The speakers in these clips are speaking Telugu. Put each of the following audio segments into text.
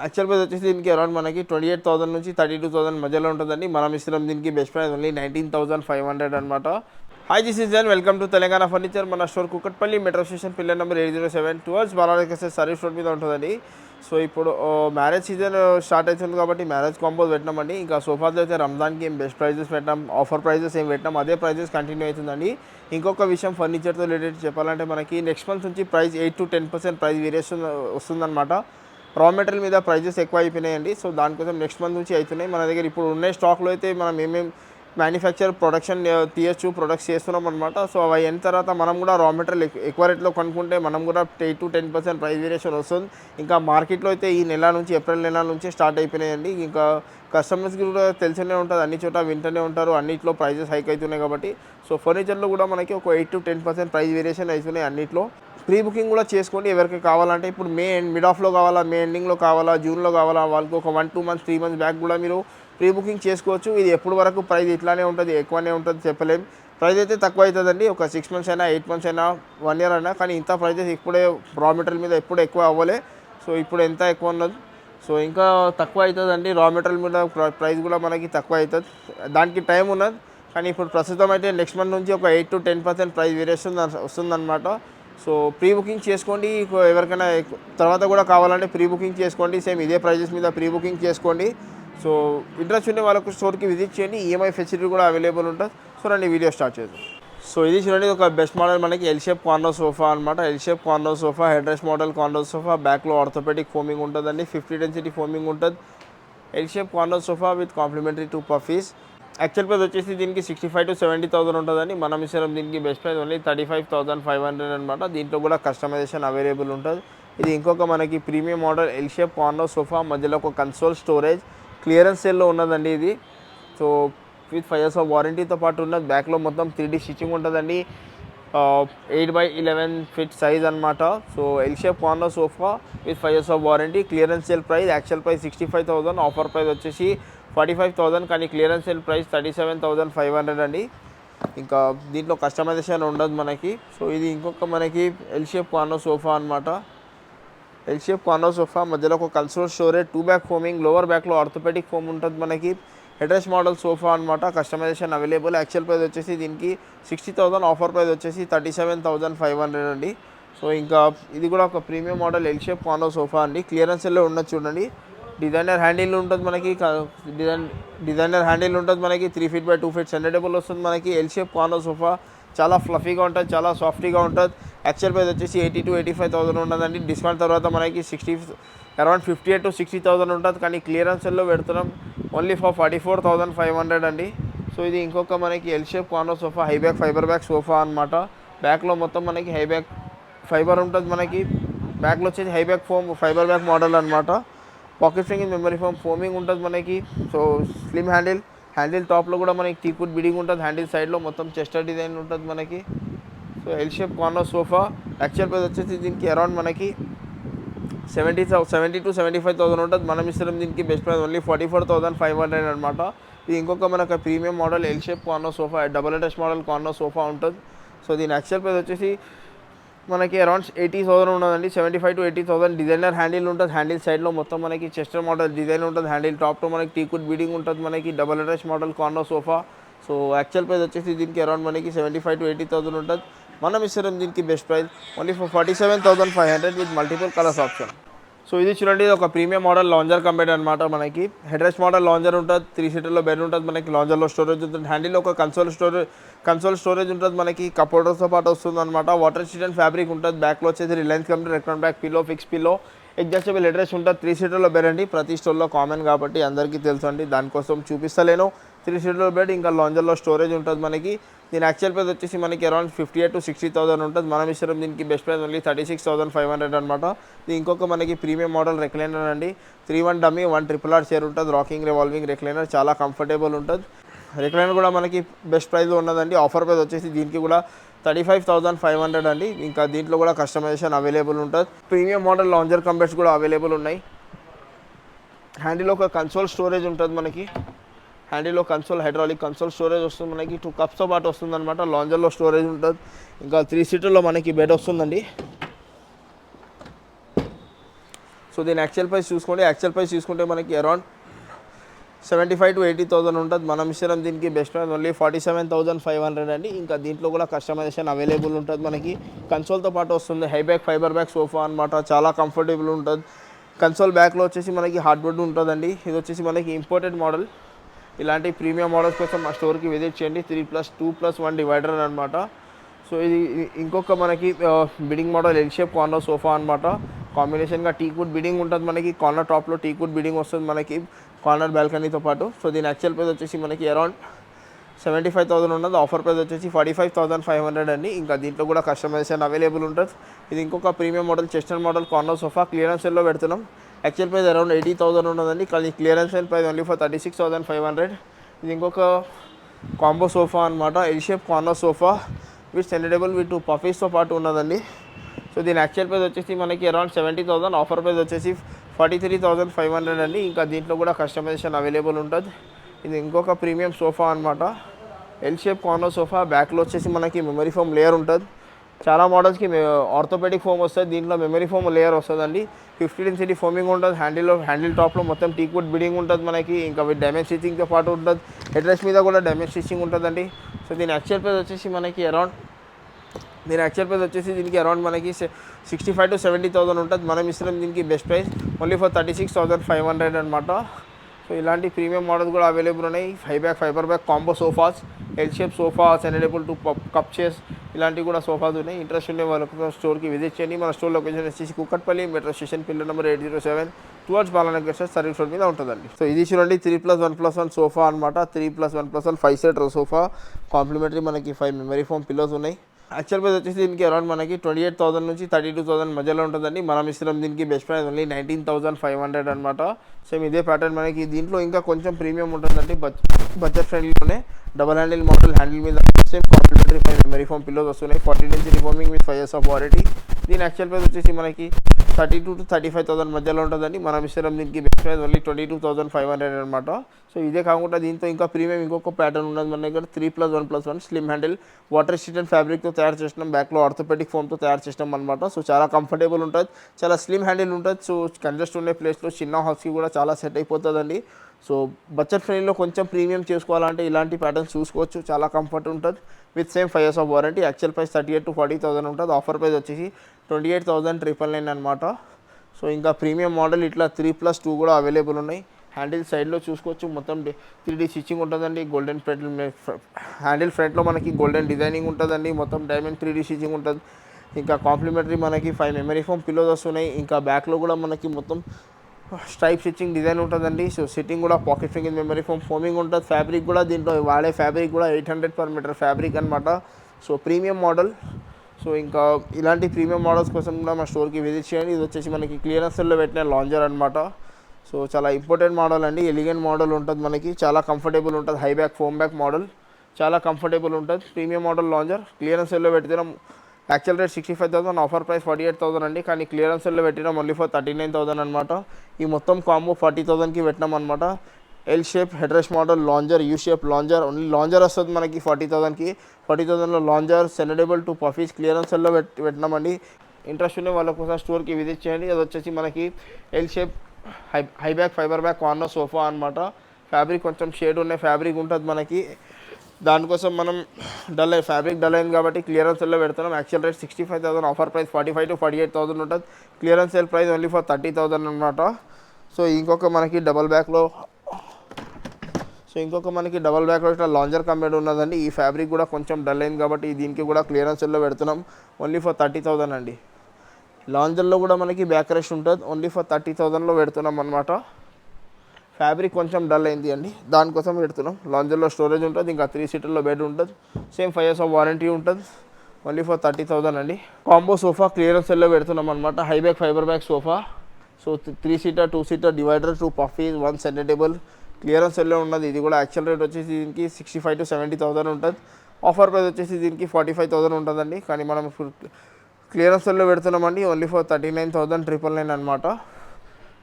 యాక్చువల్ ప్రైస్ వచ్చేసి దీనికి అరౌండ్ మనకి 28,000 నుంచి 32,000 మధ్యలో ఉంటుందండి. మనం ఇస్తున్నాం దీనికి బెస్ట్ ప్రైస్ ఓన్లీ 19,500 అనమాట. హాయ్ దిస్ ఈజ్ జన్, వెల్కమ్ టు తెలంగాణ ఫర్నిచర్. మన store Kukatpally metro station pillar number 807 towards Balaji service road మీద ఉంటుందండి. సో ఇప్పుడు మ్యారేజ్ సీజన్ స్టార్ట్ అవుతుంది కాబట్టి మ్యారేజ్ కాంబోస్ పెట్టినామండి. ఇంకా సోఫాలో అయితే రంజాన్కి ఏం బెస్ట్ ప్రైజెస్ పెట్టాం, ఆఫర్ ప్రైజెస్ ఏం పెట్టాం, అదే ప్రైజెస్ కంటిన్యూ అవుతుందండి. ఇంకొక విషయం ఫర్నిచర్తో రిలేటెడ్ చెప్పాలంటే మనకి నెక్స్ట్ మంత్ నుంచి ప్రైస్ 8 to 10% ప్రైస్ వేరియేషన్ వస్తుందన్నమాట. రా మెటీరియల్ మీద ప్రైజెస్ ఎక్కువ అయిపోయినాయండి. సో దానికోసం నెక్స్ట్ మంత్ నుంచి అవుతున్నాయి. మన దగ్గర ఇప్పుడు ఉన్న స్టాక్లో అయితే మనం ఏమేమి మ్యానుఫ్యాక్చర్ ప్రొడక్షన్ తీయచ్చు, ప్రొడక్ట్స్ చేస్తున్నాం అనమాట. సో అవి అయిన తర్వాత మనం కూడా రా మెటీరియల్ ఎక్కువ రేట్లో కొనుక్కుంటే మనం కూడా 8 to 10% ప్రైస్ వేరియేషన్ వస్తుంది. ఇంకా మార్కెట్లో అయితే ఈ నెల నుంచి ఏప్రిల్ నెల నుంచి స్టార్ట్ అయిపోయినాయండి. ఇంకా కస్టమర్స్కి కూడా తెలిసినే ఉంటుంది, అన్ని చోట వింటూనే ఉంటారు, అన్నిట్లో ప్రైజెస్ హైక్ అవుతున్నాయి కాబట్టి. సో ఫర్నిచర్లో కూడా మనకి ఒక 8 to 10% ప్రైస్ వేరియేషన్ అవుతున్నాయి అన్నిట్లో. ప్రీ బుకింగ్ కూడా చేసుకోండి ఎవరికి కావాలంటే. ఇప్పుడు మే మిడ్ ఆఫ్లో కావాలా, మే ఎండింగ్లో కావాలా, జూన్లో కావాలా, వాళ్ళకి ఒక 1-2 months 3 months బ్యాక్ కూడా మీరు ప్రీ బుకింగ్ చేసుకోవచ్చు. ఇది ఎప్పుడు వరకు ప్రైస్ ఇట్లానే ఉంటుంది, ఎక్కువనే ఉంటుంది చెప్పలేం. ప్రైస్ అయితే తక్కువ అవుతుందండి, ఒక 6 months అయినా 8 months అయినా 1 year అయినా. కానీ ఇంత ప్రైజెస్ ఇప్పుడే రా మెటీరియల్ మీద ఎప్పుడు ఎక్కువ అవ్వలే. సో ఇప్పుడు ఎంత ఎక్కువ ఉన్నది, సో ఇంకా తక్కువ అవుతుందండి. రా మెటీరియల్ మీద ప్రైస్ కూడా మనకి తక్కువ అవుతుంది, దానికి టైం ఉన్నది. కానీ ఇప్పుడు ప్రస్తుతం అయితే నెక్స్ట్ మంత్ నుంచి ఒక 8 to 10% ప్రైస్ వేరియేషన్ వస్తుందన్నమాట. సో ప్రీ బుకింగ్ చేసుకోండి. ఎవరికైనా తర్వాత కూడా కావాలంటే ప్రీ బుకింగ్ చేసుకోండి, సేమ్ ఇదే ప్రైజెస్ మీద ప్రీ బుకింగ్ చేసుకోండి. సో ఇంట్రెస్ట్ ఉండే వాళ్ళకు స్టోర్కి విజిట్ చేయండి, ఈఎంఐ ఫెసిలిటీ కూడా అవైలబుల్ ఉంటుంది. సో రండి వీడియో స్టార్ట్ చేద్దాం. సో ఇది చూడండి, ఒక బెస్ట్ మోడల్ మనకి ఎల్ షేప్ కార్నర్ సోఫా అనమాట. L shape corner sofa, head rest model corner sofa, బ్యాక్లో ఆర్థోపెడిక్ ఫోమింగ్ ఉంటుందండి, 50 density ఫోమింగ్ ఉంటుంది. L shape corner sofa with complimentary 2 puffies. Actual price వచ్చేసి దీనికి 65 to 70,000 ఉంటుందండి. మనం ఇస్తాం దీనికి బెస్ట్ ప్రైస్ ఓన్లీ 35,500 అనమాట. దీంట్లో కూడా కస్టమైజేషన్ అవైలబుల్ ఉంటుంది. ఇది ఇంకొక మనకి premium model L shape corner sofa, మధ్యలో ఒక కన్సోల్ స్టోరేజ్, క్లియరెన్స్ సేల్లో ఉన్నదండి ఇది. సో విత్ 5 years ఆఫ్ వారంటీతో పాటు ఉన్నది. బ్యాక్లో మొత్తం 3D స్టిచ్చింగ్ ఉంటుందండి. 8x11 feet సైజ్ అనమాట. So L shape corner sofa with 5 years of warranty. Clearance sale price, actual price 65,000, offer price వచ్చేసి 45,000, కానీ క్లియరెన్స్ సేల్ ప్రైస్ 37,500 అండి. ఇంకా దీంట్లో కస్టమైజేషన్ ఉండదు మనకి. సో ఇది ఇంకొక మనకి ఎల్ షేప్ కార్నర్ సోఫా అనమాట. ఎల్ షేప్ కార్నర్ సోఫా, మధ్యలో ఒక console storage, 2 back foaming, lower బ్యాక్లో ఆర్థోపెడిక్ ఫోమ్ ఉంటుంది మనకి. హెడ్ రెస్ట్ మోడల్ సోఫా అనమాట, కస్టమైజేషన్ అవైలబుల్. యాక్చువల్ ప్రైస్ వచ్చేసి దీనికి 60,000, ఆఫర్ ప్రైస్ వచ్చేసి 37,500 అండి. సో ఇంకా ఇది కూడా ఒక premium model L shape corner sofa అండి. క్లియరెన్స్లో ఉన్నది చూడండి. డిజైనర్ హ్యాండిల్ ఉంటుంది మనకి, డిజైనర్ హ్యాండిల్ ఉంటుంది మనకి. 3 feet by 2 feet సెంటర్టేబుల్ వస్తుంది మనకి. ఎల్ షేప్ కార్నర్ సోఫా చాలా ఫ్లఫీగా ఉంటుంది, చాలా సాఫ్టీగా ఉంటుంది. యాక్చువల్ ప్రైస్ వచ్చేసి 80 to 85,000 ఉంటుందండి. డిస్కౌంట్ తర్వాత మనకి అరౌండ్ 58 to 60,000 ఉంటుంది. కానీ క్లియరెన్స్లో పెడుతున్నాం ఓన్లీ ఫర్ 44,500 అండి. సో ఇది ఇంకొక మనకి L shape corner sofa, high back fibre back sofa అనమాట. బ్యాక్లో మొత్తం మనకి హై బ్యాక్ ఫైబర్ ఉంటుంది మనకి. బ్యాక్లో వచ్చేసి high back foam fibre back model అనమాట. Pocket spring memory foam foaming ఉంటుంది మనకి. సో స్లిమ్ హ్యాండిల్ టాప్లో కూడా మనకి టీకుడ్ బిడింగ్ ఉంటుంది. హ్యాండిల్ సైడ్లో మొత్తం చెస్టర్ డిజైన్ ఉంటుంది మనకి. So L shape corner sofa, actual price వచ్చేసి దీనికి అరౌండ్ మనకి 70 to 75,000 ఉంటుంది. మనం ఇస్తున్నాం దీనికి బెస్ట్ ప్రైస్ ఓన్లీ 44,500 అనమాట. ఇది ఇంకొక మనకు premium model L shape corner sofa, double attach model corner sofa ఉంటుంది. సో దీని యాక్చువల్ ప్రైస్ వచ్చేసి మనకి అరౌండ్ 80,000 ఉన్నదండి. 75 to 80,000. డిజైనర్ హ్యాండిల్ ఉంటుంది. హ్యాండిల్ సైడ్లో మొత్తం మనకి చెస్టర్ మోడల్ డిజైన్ ఉంటుంది. హ్యాండిల్ టాప్లో మనకి టీకుడ్ బీడింగ్ ఉంటుంది మనకి. Double attach model corner sofa. So actual price వచ్చేసి దీనికి అరౌండ్ మనకి 75 to 80,000 ఉంటుంది. మనం ఇస్తాం దీనికి best price only for 47,500 with multiple colours option. So ఇది చూడండి, ఇది ఒక ప్రీమియం మోడల్ లాంజర్ కంబైన్ అనమాట మనకి. హెడ్ రెస్ట్ మోడల్ లాంజర్ ఉంటుంది, 3 seaterలో బెడ్ ఉంటుంది మనకి. లాంజర్లో స్టోరేజ్ ఉంటుంది. హ్యాండిల్లో ఒక కన్సోల్ స్టోరేజ్ ఉంటుంది మనకి. కప్ హోల్డర్స్తో పాటు వస్తుంది అనమాట. వాటర్ రెసిస్టెంట్ ఫ్యాబ్రిక్ ఉంటుంది. బ్యాక్లో వచ్చేసి Reliance company Recron back pillow, fix pillow, adjustable head rest ఉంటుంది. 3 seaterలో బెడ్ అండి, ప్రతి స్టోర్లో కామన్ కాబట్టి అందరికీ తెలుసు అండి, దానికోసం చూపిస్తలేను. 3 seaterలో బెడ్, ఇంకా లాంజర్లో స్టోరేజ్ ఉంటుంది మనకి. దీని యాక్చువల్ ప్రైస్ వచ్చేసి మనకి అరౌండ్ 58 to 60,000 ఉంటుంది. మనం ఇస్తాం దీనికి బెస్ట్ ప్రైస్ ఓన్లీ 36,500 అనమాట. ఇది ఇంకొక మనకి ప్రీమియం మోడల్ రెక్లైనర్ అండి. 3-1 డమ్మీ, 1 RRR చైర్ ఉంటుంది. రాకింగ్ రివాల్వింగ్ రెక్లైనర్, చాలా కంఫర్టబుల్ ఉంటుంది. రెక్లైనర్ కూడా మనకి బెస్ట్ ప్రైస్లో ఉన్నదండి. ఆఫర్ ప్రైస్ వచ్చేసి దీనికి కూడా 35,500 అండి. ఇంకా దీంట్లో కూడా కస్టమైజేషన్ అవైలబుల్ ఉంటుంది. ప్రీమియం మోడల్ లాంజర్ కంబెట్స్ కూడా అవైలబుల్ ఉన్నాయి. హ్యాండిల్లో ఒక కన్సోల్ స్టోరేజ్ ఉంటుంది మనకి. హ్యాండిల్లో హైడ్రాలిక్ కన్సోల్ స్టోరేజ్ వస్తుంది మనకి. 2 cups పాటు వస్తుంది అనమాట. లాంజర్లో స్టోరేజ్ ఉంటుంది. ఇంకా 3 seaterలో మనకి బెడ్ వస్తుందండి. సో దీని యాక్చువల్ ప్రైస్ చూసుకుంటే మనకి అరౌండ్ 75 to 80,000 ఉంటుంది. మనం ఇస్తున్నాం దీనికి బెస్ట్ ప్రైస్ ఓన్లీ 47,500 అండి. ఇంకా దీంట్లో కూడా కస్టమైజేషన్ అవైలబుల్ ఉంటుంది. మనకి కన్సోల్తో పాటు వస్తుంది. హైబ్యాక్ ఫైబర్ బ్యాక్ సోఫా అనమాట, చాలా కంఫర్టబుల్ ఉంటుంది. కన్సోల్ బ్యాక్లో వచ్చేసి మనకి హార్డ్వుడ్ ఉంటుందండి. ఇది వచ్చేసి మనకి ఇంపోర్టెడ్ మోడల్. ఇలాంటి ప్రీమియం మోడల్స్ కోసం మా స్టోర్కి విజిట్ చేయండి. 3+2+1 డివైడర్ అనమాట. సో ఇది ఇంకొక మనకి beading model L shape corner sofa అనమాట. కాంబినేషన్గా టీక్వుడ్ బిడింగ్ ఉంటుంది. మనకి కార్నర్ టాప్లో టీక్వుడ్ బిడింగ్ వస్తుంది మనకి కార్నర్ బాల్కనీతో పాటు. సో దీని యాక్చువల్ ప్రైస్ వచ్చేసి మనకి అరౌండ్ 75,000 ఉన్నది. ఆఫర్ ప్రైస్ వచ్చేసి 45,500 అండి. ఇంకా దీంట్లో కూడా కస్టమైజేషన్ అవైలబుల్ ఉంటుంది. ఇది ఇంకొక premium model chester model corner sofa clearance సేల్లో పెడుతున్నాం. యాక్చువల్ ప్రైస్ అరౌండ్ 80,000 ఉన్నదండి, కానీ clearance sale price only for 36,500. ఇది ఇంకొక కాంబో సోఫా అనమాట, L shape corner sofa with centre table with 2 పఫీస్తో పాటు ఉన్నదండి. సో దీని యాక్చువల్ ప్రైస్ వచ్చేసి మనకి అరౌండ్ 70,000, ఆఫర్ ప్రైస్ వచ్చేసి 43,500 అండి. ఇంకా దీంట్లో కూడా కస్టమైజేషన్ అవైలబుల్ ఉంటుంది. ఇది ఇంకొక ప్రీమియం సోఫా అనమాట, ఎల్ షేప్ కార్నర్ సోఫా. బ్యాక్లో వచ్చేసి మనకి మెమరీ ఫోమ్ లేయర్ ఉంటుంది. చాలా మోడల్స్కి ఆర్థోపెడిక్ ఫోమ్ వస్తుంది, దీంట్లో మెమరీ ఫోమ్ లేయర్ వస్తుందండి. 50 డెన్సిటీ ఫోమింగ్ ఉంటుంది. హ్యాండిల్ టాప్లో మొత్తం టీక్వుడ్ బిడింగ్ ఉంటుంది మనకి. ఇంకా విత్ డైమండ్ స్టిచ్చింగ్తో పాటు ఉంటుంది. హెడ్ రెస్ట్ మీద కూడా డైమండ్ స్టిచ్చింగ్ ఉంటుందండి. సో దీని యాక్చువల్ ప్రైస్ వచ్చేసి మనకి అరౌండ్ మనకి 65,000 to 70,000 ఉంటుంది. మనం ఇస్తున్నాం దీనికి బెస్ట్ ప్రైస్ ఓన్లీ ఫర్ 36,500 అనమాట. సో ఇలాంటి ప్రీమియం మోడల్స్ కూడా అవైలబుల్ ఉన్నాయి. Fibre back combo sofas, L shape sofas, enable to cup chairs, ఇలాంటివి కూడా సోఫాస్ ఉన్నాయి. ఇంట్రెస్ట్ ఉండే వాళ్ళకి స్టోర్కి విజిట్ చేయండి. మన స్టోర్ లొకేషన్ వచ్చేసి Kukatpally metro station, pillar number 807 towards Balanagar service road మీద ఉంటుందండి. సో ఇది చూడండి 3+1+1 సోఫా అనమాట. 3+1+1 5 సీటర్ సోఫా. కాంప్లిమెంటరీ మనకి 5 మెమరీ ఫోమ్ పిల్లోస్ ఉన్నాయి. యాక్చువల్ ప్రైస్ వచ్చేసి దీనికి అరౌండ్ మనకి 28,000 నుంచి 32,000 మధ్యలో ఉంటుందండి. మనం ఇస్తున్నాం దీనికి బెస్ట్ ప్రైస్ ఓన్లీ 19,500 అనమాట. సేమ్ ఇదే ప్యాటర్న్ మనకి దీంట్లో ఇంకా కొంచెం ప్రీమియం ఉంటుందండి. బడ్జెట్ ఫ్రెండ్లీలోనే డబల్ హ్యాండిల్ మోడల్, హ్యాండిల్ మీద same complimentary 5 memory foam pillows వస్తున్నాయి. 40 density foaming with 5 years of warranty. దీని యాక్చువల్ ప్రైస్ వచ్చేసి మనకి 32,000 to 35,000 మధ్యలో ఉంటుందండి. మనం ఇస్తున్నాం దీనికి బెస్ట్ ప్రైస్ ఓన్లీ 22,500 అనమాట. సో ఇదే కాకుండా దీంతో ఇంకా ప్రీమియం ఇంకొక ప్యాటర్న్ ఉన్నది మన దగ్గర. 3+1+1 స్లిమ్ హ్యాండిల్ వాటర్ రెసిస్టెంట్ ఫ్యాబ్రిక్తో తయారు చేసినాం. బ్యాక్లో ఆర్థోపెడిక్ ఫోమ్తో తయారు చేసినాం అనమాట. సో చాలా కంఫర్టబుల్ ఉంటుంది, చాలా స్లిమ్ హ్యాండిల్ ఉంటుంది. సో కంజెస్ట్ ఉండే ప్లేస్లో చిన్న హౌస్కి కూడా చాలా సెట్ అయిపోతుందండి. సో బడ్జెట్ ఫ్రెండ్లీలో కొంచెం ప్రీమియం చేసుకోవాలంటే ఇలాంటి ప్యాటర్న్స్ చూసుకోవచ్చు. చాలా కంఫర్ట్ ఉంటుంది with same 5 years of warranty. Actual price 38,000 to 40,000 ఉంటుంది. ఆఫర్ ప్రైస్ వచ్చేసి 28,999 అనమాట. సో ఇంకా ప్రీమియం మోడల్ ఇట్లా 3+2 కూడా అవైలబుల్ ఉన్నాయి. హ్యాండిల్ సైడ్లో చూసుకోవచ్చు, మొత్తం 3D స్టిచ్చింగ్ ఉంటుందండి. గోల్డెన్ హ్యాండిల్ ఫ్రంట్లో మనకి గోల్డెన్ డిజైనింగ్ ఉంటుందండి. మొత్తం డైమండ్ 3D స్టిచ్చింగ్ ఉంటుంది. ఇంకా కాంప్లిమెంటరీ మనకి 5 మెమరీ ఫోమ్ పిల్లోస్ వస్తున్నాయి. ఇంకా బ్యాక్లో కూడా మనకి మొత్తం స్ట్రైప్ స్టిచ్చింగ్ డిజైన్ ఉంటుందండి. సో సిట్టింగ్ కూడా పాకెట్ ఫింగింగ్ మెమరీ ఫోమ్ ఫోమింగ్ ఉంటుంది. ఫ్యాబ్రిక్ కూడా దీంట్లో వాడే ఫ్యాబ్రిక్ కూడా 800 per meter ఫ్యాబ్రిక్ అనమాట. So premium model. సో ఇంకా ఇలాంటి ప్రీమియం మోడల్స్ కోసం కూడా మా స్టోర్కి విజిట్ చేయండి. ఇది వచ్చేసి మనకి క్లియరెన్స్లో పెట్టిన లాంజర్ అనమాట. సో చాలా ఇంపార్టెంట్ మోడల్ అండి, ఎలిగెంట్ మోడల్ ఉంటుంది మనకి. చాలా కంఫర్టబుల్ ఉంటుంది. High back foam back model చాలా కంఫర్టబుల్ ఉంటుంది. ప్రీమియం మోడల్ లాంజర్ క్లియరెన్స్ సెల్లో పెట్టినాం. యాక్చువల్ రేట్ 65,000, ఆఫర్ ప్రైస్ 48,000 అండి. కానీ క్లియరెన్స్ సెల్లో పెట్టినాం ఓన్లీ ఫర్ 39,000 అనమాట. ఈ మొత్తం కాంబో 40,000కి పెట్టినాం అనమాట. L shape head rest model lounger, U shape lounger, only lounger వస్తుంది మనకి 40,000కి. 40,000లో లాంజర్ సెనడబుల్ 2 పఫీస్ క్లియరెన్స్ సెల్లో పెట్టినామండి. ఇంట్రెస్ట్ ఉండే వాళ్ళ కోసం స్టోర్కి విజిట్ చేయండి. అది వచ్చేసి మనకి L shape high back fibre back corner sofa అనమాట. ఫ్యాబ్రిక్ కొంచెం షేడ్ ఉన్న ఫ్యాబ్రిక్ ఉంటుంది మనకి. దానికోసం మనం ఫ్యాబ్రిక్ డల్ అయింది కాబట్టి క్లియరెన్స్ సెల్లో పెడుతున్నాం. Actual rate 65,000, offer price 45,000 to 48,000 ఉంటుంది. Clearance sale price only for 30,000 అనమాట. సో ఇంకొక మనకి డబల్ బ్యాక్లో ఇట్లా లాంజర్ కంబైన్ ఉన్నదండి. ఈ ఫ్యాబ్రిక్ కూడా కొంచెం డల్ అయింది కాబట్టి దీనికి కూడా క్లియరెన్స్ సెల్లో పెడుతున్నాం ఓన్లీ ఫర్ 30,000 అండి. లాంజర్లో కూడా మనకి బ్యాక్ రెస్ట్ ఉంటుంది. ఓన్లీ ఫర్ 30,000లో పెడుతున్నాం అనమాట. ఫ్యాబ్రిక్ కొంచెం డల్ అయింది అండి, దానికోసం పెడుతున్నాం. లాంజర్లో స్టోరేజ్ ఉంటుంది. ఇంకా 3 సీటర్లో బెడ్ ఉంటుంది. సేమ్ 5 years ఆఫ్ వారంటీ ఉంటుంది. ఓన్లీ ఫర్ 30,000 అండి. కాంబో సోఫా క్లియరెన్స్ సెల్లో పెడుతున్నాం అనమాట. High back fibre back sofa. So 3 seater 2 seater divider, 2 puffies, 1 centre table clearance సెల్లో ఉన్నది. ఇది కూడా యాక్చువల్ రేట్ వచ్చేసి దీనికి 65,000 to 70,000 ఉంటుంది. ఆఫర్ ప్రైస్ వచ్చేసి దీనికి 45,000 ఉంటుందండి. కానీ మనం క్లియరెన్స్ సెల్లో పెడుతున్నామండి ఓన్లీ ఫర్ 39,999 అనమాట.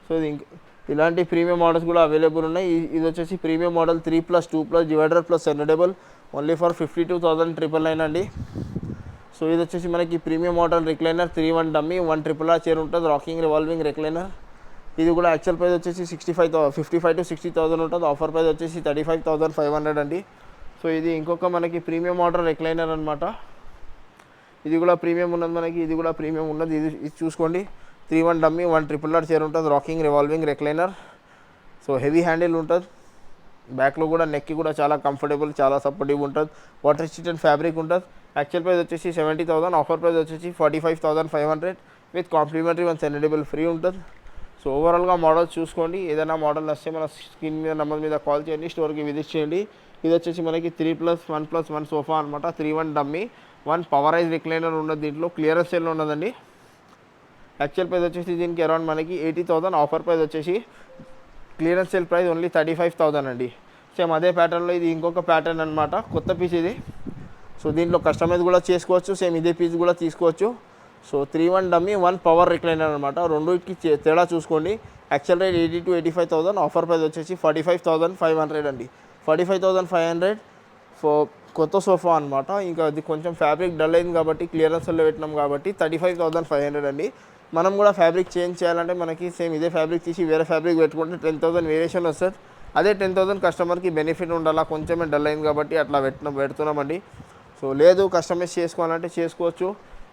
సో ఇలాంటి ప్రీమియం మోడల్స్ కూడా అవైలబుల్ ఉన్నాయి. ఇది వచ్చేసి premium model 3+2+ divider plus centre table only for 52,999 అండి. సో ఇది వచ్చేసి మనకి premium model recliner 3-1 dummy, 1 RRR chair ఉంటుంది. Rocking revolving recliner. ఇది కూడా యాక్చువల్ ప్రైస్ వచ్చేసి 55 to 60,000 ఉంటుంది. ఆఫర్ ప్రైస్ వచ్చేసి 35,500 అండి. సో ఇది ఇంకొక మనకి ప్రీమియం మోడల్ రెక్లైనర్ అనమాట. ఇది కూడా ప్రీమియం ఉన్నది మనకి, ఇది కూడా ప్రీమియం ఉన్నది. ఇది చూసుకోండి, 3-1 డమ్మీ, 1 ట్రిపుల్ లాట్ చైర్ ఉంటుంది, rocking revolving recliner. So heavy handle ఉంటుంది, బ్యాక్లో కూడా నెక్కి కూడా చాలా కంఫర్టబుల్, చాలా సపోర్టివ్ ఉంటుంది. వాటర్ రెసిస్టెంట్ ఫ్యాబ్రిక్ ఉంటుంది. యాక్చువల్ ప్రైస్ వచ్చేసి 70,000, ఆఫర్ ప్రైస్ వచ్చేసి 45,500 విత్ కాంప్లిమెంటరీ 1 సెండబుల్ ఫ్రీ ఉంటుంది. సో ఓవరాల్గా మోడల్స్ చూసుకోండి. ఏదైనా మోడల్ వస్తే మన స్క్రీన్ మీద నెంబర్ మీద కాల్ చేయండి, స్టోర్కి విజిట్ చేయండి. ఇది వచ్చేసి మనకి 3+1+1 సోఫా అనమాట. 3-1 డమ్మీ, 1 పవరైజ్ రిక్లైనర్ ఉన్నది. దీంట్లో క్లియరెన్స్ సేల్ ఉన్నదండి. యాక్చువల్ ప్రైస్ వచ్చేసి దీనికి అరౌండ్ మనకి 80,000, ఆఫర్ ప్రైస్ వచ్చేసి క్లియరెన్స్ సేల్ ప్రైస్ ఓన్లీ 35,000 అండి. సేమ్ అదే ప్యాటర్న్లో ఇది ఇంకొక ప్యాటర్న్ అనమాట, కొత్త పీస్ ఇది. సో దీంట్లో కస్టమైజ్ కూడా చేసుకోవచ్చు, సేమ్ ఇదే పీస్ కూడా తీసుకోవచ్చు. సో 3-1 డమ్మీ, 1 పవర్ రిక్లైనర్ అనమాట. రెండుకి తేడా చూసుకోండి. Actual rate 80,000 to 85,000, offer price వచ్చేసి 45,500 అండి. 45,500 కొత్త సోఫా అనమాట. ఇంకా అది కొంచెం ఫ్యాబ్రిక్ డల్ అయింది కాబట్టి క్లియరెన్స్లో పెట్టినాం కాబట్టి 35,500 అండి. మనం కూడా ఫ్యాబ్రిక్ చేంజ్ చేయాలంటే మనకి సేమ్ ఇదే ఫ్యాబ్రిక్ తీసి వేరే ఫ్యాబ్రిక్ పెట్టుకుంటే 10,000 వేరియేషన్ వస్తుంది. అదే 10,000 కస్టమర్కి బెనిఫిట్ ఉండాలా, కొంచెమే డల్ అయింది కాబట్టి అట్లా పెడుతున్నామండి. సో లేదు కస్టమైజ్ చేసుకోవాలంటే చేసుకోవచ్చు.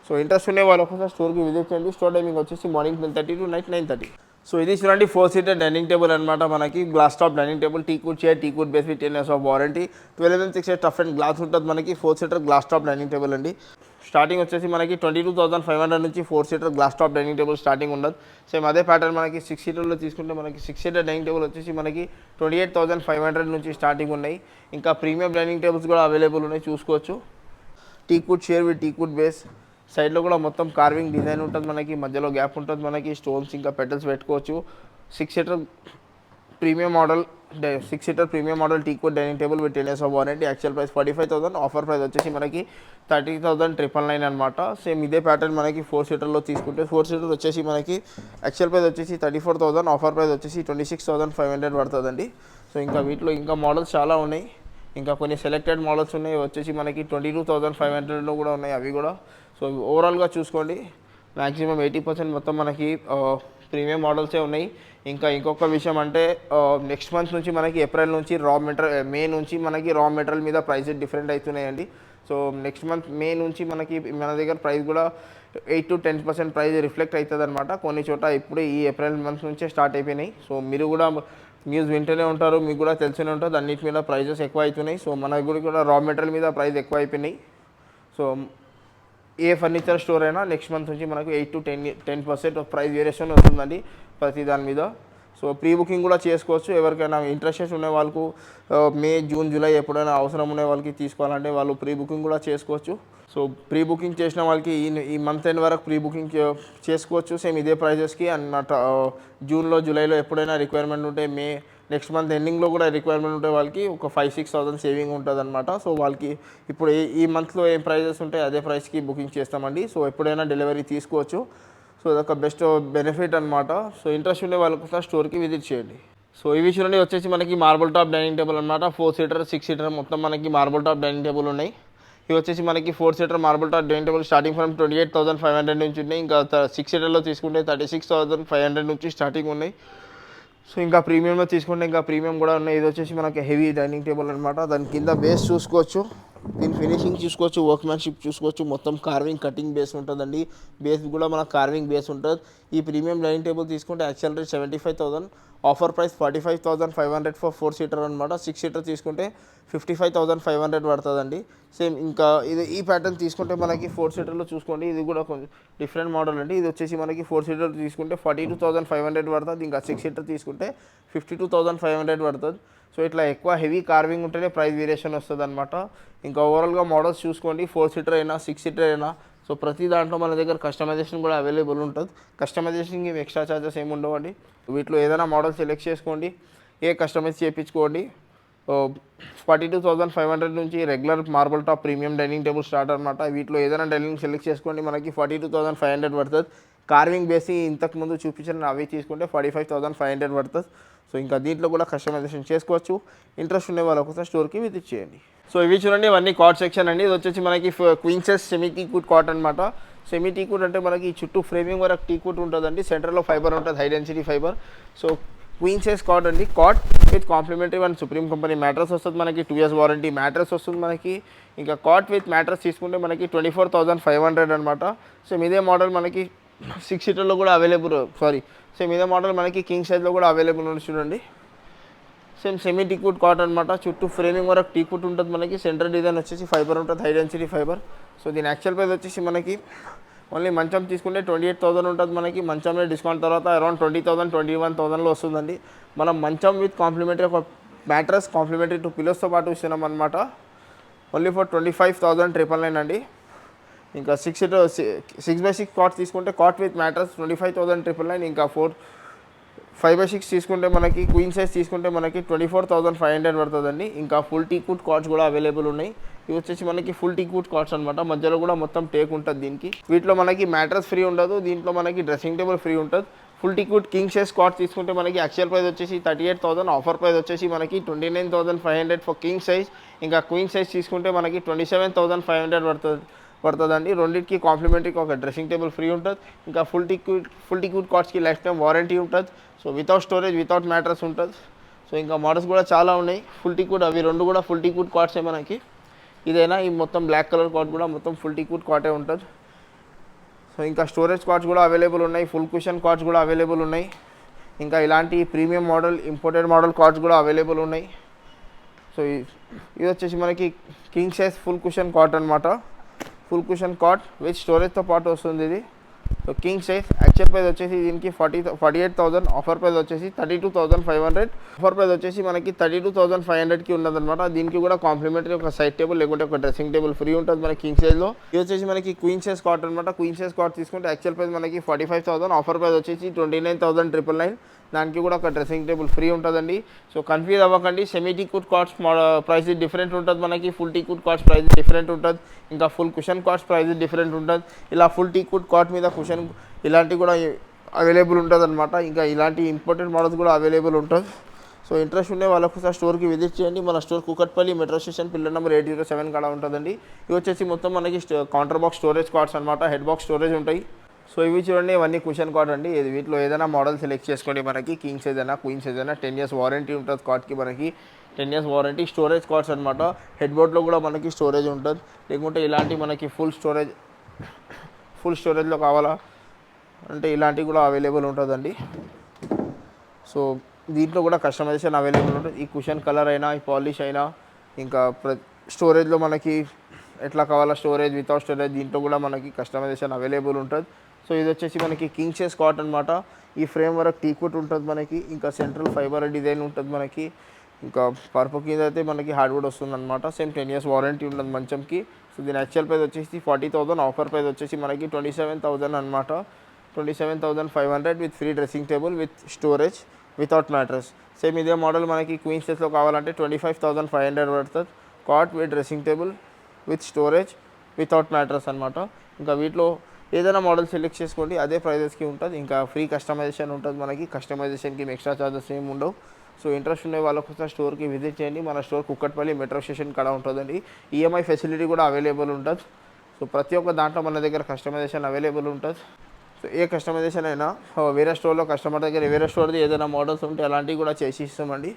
సో ఇంట్రెస్ట్ ఉండే వాళ్ళు ఒకసారి స్టోర్కి విజిట్ చేయండి. స్టోర్ టైమింగ్ వచ్చేసి మార్నింగ్ 10:30 to నైట్ 9:30. సో ఇది చూడండి 4-seater డైనింగ్ టేబుల్ అనమాట. మనకి glass top dining table, టీకుడ్ chair, టీకుడ్ base with 10 years of warranty, 12mm tough and glass ఉంటుంది మనకి. 4-seater glass top dining table అండి. స్టార్టింగ్ వచ్చేసి మనకి 22,500 నుంచి 4-seater glass top dining table starting ఉండదు. సేమ్ అదే ప్యాటర్న్ మనకి 6-seaterలో తీసుకుంటే మనకి 6-seater డైనింగ్ టేబుల్ వచ్చేసి మనకి 28,500 నుంచి స్టార్టింగ్ ఉన్నాయి. ఇంకా ప్రీమియం డైనింగ్ టేబుల్స్ కూడా అవైలబుల్ ఉన్నాయి, చూసుకోవచ్చు. టీకుడ్ చైర్ విత్ టీకుడ్ బేస్, సైడ్లో కూడా మొత్తం కార్వింగ్ డిజైన్ ఉంటుంది మనకి, మధ్యలో గ్యాప్ ఉంటుంది మనకి, స్టోన్స్ ఇంకా పెటల్స్ పెట్టుకోవచ్చు. 6-seater premium model టీకుడ్ dining table with 10 years of warranty. Actual price 45,000, offer price వచ్చేసి మనకి 30,999 అనమాట. సేమ్ ఇదే ప్యాటర్న్ మనకి 4-seaterలో తీసుకుంటే 4-seater వచ్చేసి మనకి యాక్చువల్ ప్రైస్ వచ్చేసి 34,000, ఆఫర్ ప్రైస్ వచ్చేసి 26,500 పడుతుందండి. సో ఇంకా వీటిలో ఇంకా మోడల్స్ చాలా ఉన్నాయి, ఇంకా కొన్ని సెలెక్టెడ్ మోడల్స్ ఉన్నాయి వచ్చేసి మనకి 22,500లో కూడా ఉన్నాయి అవి కూడా. సో ఓవరాల్గా చూసుకోండి, మ్యాక్సిమం 80% మొత్తం మనకి ప్రీమియం మోడల్సే ఉన్నాయి. ఇంకా ఇంకొక విషయం అంటే నెక్స్ట్ మంత్ నుంచి మనకి ఏప్రిల్ నుంచి మే నుంచి మనకి రా మెటీరియల్ మీద ప్రైసెస్ డిఫరెంట్ అవుతున్నాయండి. సో నెక్స్ట్ మంత్ మే నుంచి మనకి మన దగ్గర ప్రైస్ కూడా 8 to 10% ప్రైస్ రిఫ్లెక్ట్ అవుతుంది అనమాట. కొన్ని చోట ఇప్పుడు ఈ ఏప్రిల్ మంత్ నుంచే స్టార్ట్ అయిపోయినాయి. సో మీరు కూడా న్యూస్ వింటూనే ఉంటారు, మీకు కూడా తెలిసినే ఉంటుంది, అన్నిటి మీద ప్రైజెస్ ఎక్కువ అవుతున్నాయి. సో మన కూడా రా మెటీరియల్ మీద ప్రైస్ ఎక్కువ అయిపోయినాయి. సో ఏ ఫర్నిచర్ స్టోర్ అయినా నెక్స్ట్ మంత్ నుంచి మనకు 8 to 10% ప్రైస్ వేరియేషన్ వస్తుందండి ప్రతి దాని మీద. సో ప్రీ బుకింగ్ కూడా చేసుకోవచ్చు. ఎవరికైనా ఇంట్రెస్టెడ్ ఉండే వాళ్ళకు మే, జూన్, జూలై ఎప్పుడైనా అవసరం ఉండే వాళ్ళకి తీసుకోవాలంటే వాళ్ళు ప్రీ బుకింగ్ కూడా చేసుకోవచ్చు. సో ప్రీ బుకింగ్ చేసిన వాళ్ళకి ఈ మంత్ ఎండ్ వరకు ప్రీ బుకింగ్ చేసుకోవచ్చు సేమ్ ఇదే ప్రైజెస్కి. అండ్ జూన్లో, జూలైలో ఎప్పుడైనా రిక్వైర్మెంట్ ఉంటే నెక్స్ట్ మంత్ ఎండింగ్లో కూడా రిక్వైర్మెంట్ ఉంటే వాళ్ళకి ఒక 5,000-6,000 సేవింగ్ ఉంటుంది అనమాట. సో వాళ్ళకి ఇప్పుడు ఈ మంత్లో ఏం ప్రైజెస్ ఉంటాయి అదే ప్రైస్కి బుకింగ్ చేస్తామండి. సో ఎప్పుడైనా డెలివరీ తీసుకోవచ్చు. సో అదొక బెస్ట్ బెనిఫిట్ అనమాట. సో ఇంట్రెస్ట్ ఉండే వాళ్ళకి ఒకసారి స్టోర్కి విజిట్ చేయండి. సో ఇవి చూడండి వచ్చేసి మనకి మార్బుల్ టాప్ డైనింగ్ టేబుల్ అనమాట. 4-seater 6-seater మొత్తం మనకి మార్బుల్ టాప్ డైనింగ్ టేబుల్ ఉన్నాయి. ఇవి వచ్చేసి మనకి 4-seater marble top dining table starting from 28,500 నుంచి ఉన్నాయి. ఇంకా 6-seaterలో తీసుకుంటే 36,500 నుంచి స్టార్టింగ్ ఉన్నాయి. సో ఇంకా ప్రీమియంలో తీసుకుంటే ఇంకా ప్రీమియం కూడా ఉన్నాయి. ఇది వచ్చేసి మనకి హెవీ డైనింగ్ టేబుల్ అనమాట. దాని కింద బేస్ చూసుకోవచ్చు, దీని ఫినిషింగ్ చూసుకోవచ్చు, వర్క్మ్యాన్షిప్ చూసుకోవచ్చు. మొత్తం కార్వింగ్ కటింగ్ బేస్ ఉంటుందండి. బేస్ కూడా మనకు కార్వింగ్ బేస్ ఉంటుంది. ఈ ప్రీమియం డైనింగ్ టేబుల్ తీసుకుంటే actual rate 75,000, offer price 45,500 for 4-seater అనమాట. 6-seater తీసుకుంటే 55,500 పడుతుందండి. సేమ్ ఇంకా ఈ ప్యాటర్న్ తీసుకుంటే మనకి 4-seaterలో చూసుకోండి, ఇది కూడా కొంచెం డిఫరెంట్ మోడల్ అండి. ఇది వచ్చేసి మనకి 4-seater తీసుకుంటే 42,500 పడుతుంది. ఇంకా 6-seater తీసుకుంటే 52,500 పడుతుంది. సో ఇట్లా ఎక్కువ హెవీ కార్వింగ్ ఉంటేనే ప్రైస్ వేరియేషన్ వస్తుంది అనమాట. ఇంకా ఓవరాల్గా మోడల్స్ చూసుకోండి, 4-seater అయినా 6-seater అయినా. సో ప్రతి దాంట్లో మన దగ్గర కస్టమైజేషన్ కూడా అవైలబుల్ ఉంటుంది. కస్టమైజేషన్కి ఎక్స్ట్రా ఛార్జెస్ ఏమి ఉండవండి. వీటిలో ఏదైనా మోడల్ సెలెక్ట్ చేసుకోండి, కస్టమైజ్ చేయించుకోండి. 42,500 నుంచి regular marble top premium dining table start అనమాట. వీటిలో ఏదైనా డైనింగ్ సెలెక్ట్ చేసుకోండి, మనకి 42,500 పడుతుంది. కార్వింగ్ బేసి ఇంతకుముందు చూపించిన అవి తీసుకుంటే 45,500 పడుతుంది. సో ఇంకా దీంట్లో కూడా కస్టమైజేషన్ చేసుకోవచ్చు. ఇంట్రెస్ట్ ఉండే వాళ్ళు ఒకసారి స్టోర్కి విజిట్ చేయండి. సో ఇవి చూడండి, ఇవన్నీ కాట్ సెక్షన్ అండి. ఇది వచ్చేసి మనకి queen size semi teakwood cot అనమాట. సెమీ టీకుడ్ అంటే మనకి చుట్టూ ఫ్రేమింగ్ వరకు టీకుడ్ ఉంటుందండి, సెంటర్లో ఫైబర్ ఉంటుంది, high density fibre. So queen size cot అండి, cot with complimentary one Supreme company mattress వస్తుంది మనకి, 2 years వారంటీ మ్యాట్రస్ వస్తుంది మనకి. ఇంకా కాట్ విత్ మ్యాట్రస్ తీసుకుంటే మనకి 24,500 అనమాట. సేమ్ ఇదే మోడల్ మనకి 6 seaterలో కూడా అవైలబుల్, సేమ్ ఇదే మోడల్ మనకి కింగ్ సైజ్లో కూడా అవైలబుల్ ఉంది చూడండి. సేమ్ సెమీ టీకుడ్ కాట్ అనమాట, చుట్టూ ఫ్రేమింగ్ వరకు టీకుడ్ ఉంటుంది మనకి, సెంటర్ డిజైన్ వచ్చేసి ఫైబర్ ఉంటుంది, హై డెన్సిటీ ఫైబర్. సో దీని యాక్చువల్ ప్రైస్ వచ్చేసి మనకి ఓన్లీ మంచం తీసుకుంటే 28,000 ఉంటుంది మనకి. మంచంలో డిస్కౌంట్ తర్వాత అరౌండ్ 20,000 21,000లో వస్తుందండి. మనం మంచం విత్ కాంప్లిమెంటరీ ఒక మ్యాట్రస్ కాంప్లిమెంటరీ 2 pillows పాటు ఇస్తున్నాం అనమాట. ఓన్లీ ఫర్ 25,999 అండి. ఇంకా 6x6 కాట్ తీసుకుంటే కాట్ విత్ మ్యాట్రస్ 25,999. ఇంకా 5x6 తీసుకుంటే మనకి క్వీన్ సైజ్ తీసుకుంటే మనకి 24,500 పడుతుందండి. ఇంకా ఫుల్ టీకుడ్ కాట్స్ కూడా అవైలబుల్ ఉన్నాయి. ఇవి వచ్చేసి మనకి ఫుల్ టీకుడ్ కాట్స్ అనమాట, మధ్యలో కూడా మొత్తం టేక్ ఉంటుంది దీనికి. వీటిలో మనకి మ్యాట్రస్ ఫ్రీ ఉండదు, దీంట్లో మనకి డ్రెస్సింగ్ టేబుల్ ఫ్రీ ఉంటుంది. Full teakwood king size cot తీసుకుంటే మనకి యాక్చువల్ ప్రైస్ వచ్చేసి 38,000, ఆఫర్ ప్రైస్ వచ్చేసి మనకి 29,500 ఫర్ కింగ్ సైజ్. ఇంకా క్వీన్ సైజ్ తీసుకుంటే మనకి 27,500 పడుతుందండి. రెండింటికి కాంప్లిమెంటరీకి ఒక డ్రెస్సింగ్ టేబుల్ ఫ్రీ ఉంటుంది. ఇంకా ఫుల్ టీకుడ్ కాట్స్కి లైఫ్ టైం వారంటీ ఉంటుంది. So without storage without mattress ఉంటుంది. సో ఇంకా మోడల్స్ కూడా చాలా ఉన్నాయి ఫుల్ టీకుడ్, అవి రెండు కూడా ఫుల్ టీకుడ్ కాట్సే మనకి. ఇదైనా ఈ మొత్తం బ్లాక్ కలర్ కాట్ కూడా మొత్తం ఫుల్ టీకుడ్ కాటే ఉంటుంది. సో ఇంకా స్టోరేజ్ కాట్స్ కూడా అవైలబుల్ ఉన్నాయి, ఫుల్ కుషన్ కాట్స్ కూడా అవైలబుల్ ఉన్నాయి. ఇంకా ఇలాంటి premium model imported model cots కూడా అవైలబుల్ ఉన్నాయి. సో ఇది వచ్చేసి మనకి king size full cushion cot అనమాట. ఫుల్ కుషన్ కాట్ విత్ స్టోరేజ్తో పాటు వస్తుంది ఇది. So king size actual price వచ్చేసి దీనికి 48,000, ఆఫర్ ప్రైస్ వచ్చేసి 32,500. ఆఫర్ ప్రైస్ వచ్చేసి మనకి 32,500కి ఉన్నదనమాట. దీనికి కూడా కాంప్లిమెంటరీ ఒక సైడ్ టేబుల్ లేకుంటే ఒక డ్రెస్సింగ్ టేబుల్ ఫ్రీ ఉంటుంది మనకి కింగ్ సైజ్లో. ఇది వచ్చేసి మనకి క్వీన్ సైజ్ కాట్ అనమాట. క్వీన్ సైజ్ కాట్ తీసుకుంటే యాక్చువల్ ప్రైస్ మనకి 45,000, ఆఫర్ ప్రైస్ వచ్చేసి 29,999. దానికి కూడా ఒక డ్రెస్సింగ్ టేబుల్ ఫ్రీ ఉంటుందండి. సో కన్ఫ్యూజ్ అవ్వకండి, semi teakwood cots price different ఉంటుంది మనకి, full teakwood cots price different ఉంటుంది. ఇంకా full cushion cots price different ఉంటుంది. ఇలా ఫుల్ టీకుడ్ కాట్ మీద కుషన్ ఇలాంటివి కూడా అవైలబుల్ ఉంటుంది అనమాట. ఇంకా ఇలాంటి ఇంపార్టెంట్ మోడల్స్ కూడా అవైలబుల్ ఉంటుంది. సో ఇంట్రెస్ట్ ఉండే వాళ్ళకు ఒకసారి స్టోర్కి విజిట్ చేయండి. మన store Kukatpally metro station pillar number 807 కాడ ఉంటుందండి. ఇవి వచ్చేసి మొత్తం మనకి కౌంటర్ బాక్స్ స్టోరేజ్ కార్డ్స్ అనమాట, హెడ్ బాక్స్ స్టోరేజ్ ఉంటాయి. సో ఇవి చూడండి, ఇవన్నీ కుషన్ కార్డ్ అండి. వీటిలో ఏదైనా మోడల్ సెలెక్ట్ చేసుకోండి. మనకి కింగ్ సైజ్ అయినా క్వీన్ సైజ్ అయినా 10 years వారంటీ ఉంటుంది కార్డ్కి. మనకి 10 years వారంటీ. స్టోరేజ్ కార్డ్స్ అనమాట, హెడ్ బోర్డ్లో కూడా మనకి స్టోరేజ్ ఉంటుంది. లేకుంటే ఇలాంటి మనకి ఫుల్ స్టోరేజ్లో కావాలా అంటే ఇలాంటివి కూడా అవైలబుల్ ఉంటుందండి. సో దీంట్లో కూడా కస్టమైజేషన్ అవైలబుల్ ఉంటుంది. ఈ కుషన్ కలర్ అయినా, ఈ పాలిష్ అయినా, ఇంకా స్టోరేజ్లో మనకి ఎట్లా కావాలా స్టోరేజ్ వితౌట్ స్టోరేజ్, దీంట్లో కూడా మనకి కస్టమైజేషన్ అవైలబుల్ ఉంటుంది. సో ఇది వచ్చేసి మనకి కింగ్ సైజ్ కాట్ అనమాట. ఈ ఫ్రేమ్ వరకు టీకుడ్ ఉంటుంది మనకి. ఇంకా సెంట్రల్ ఫైబర్ డిజైన్ ఉంటుంది మనకి. ఇంకా పర్పు కింద అయితే మనకి హార్డ్వుడ్ వస్తుంది అనమాట. సేమ్ 10 years వారంటీ ఉంటుంది మంచంకి. సో దీని యాక్చువల్ ప్రైస్ వచ్చేసి 40,000, ఆఫర్ ప్రైస్ వచ్చేసి మనకి 27,000 అనమాట. 27,500 with free dressing table with storage without mattress. Same ఇదే మోడల్ మనకి క్వీన్ సైజ్లో కావాలంటే 25,500 పడుతుంది. Cot with dressing table with storage without mattress అనమాట. ఇంకా వీటిలో ఏదైనా మోడల్ సెలెక్ట్ చేసుకోండి, అదే ప్రైజెస్కి ఉంటుంది. ఇంకా ఫ్రీ కస్టమైజేషన్ ఉంటుంది మనకి. కస్టమైజేషన్కి ఎక్స్ట్రా ఛార్జెస్ ఏమి ఉండవు. సో ఇంట్రెస్ట్ ఉండే వాళ్ళకు ఒకసారి స్టోర్కి విజిట్ చేయండి. మన స్టోర్ కుక్కట్పల్లి మెట్రో స్టేషన్ కాడ ఉంటుందండి. ఈఎంఐ ఫెసిలిటీ కూడా అవైలబుల్ ఉంటుంది. సో ప్రతి ఒక్క దాంట్లో మన దగ్గర కస్టమైజేషన్ అవైలబుల్ ఉంటుంది. సో ఏ కస్టమైజేషన్ అయినా వేరే స్టోర్లో కస్టమర్ దగ్గర వేరే స్టోర్ది ఏదైనా మోడల్స్ ఉంటే అలాంటివి కూడా చేసి ఇస్తామండి.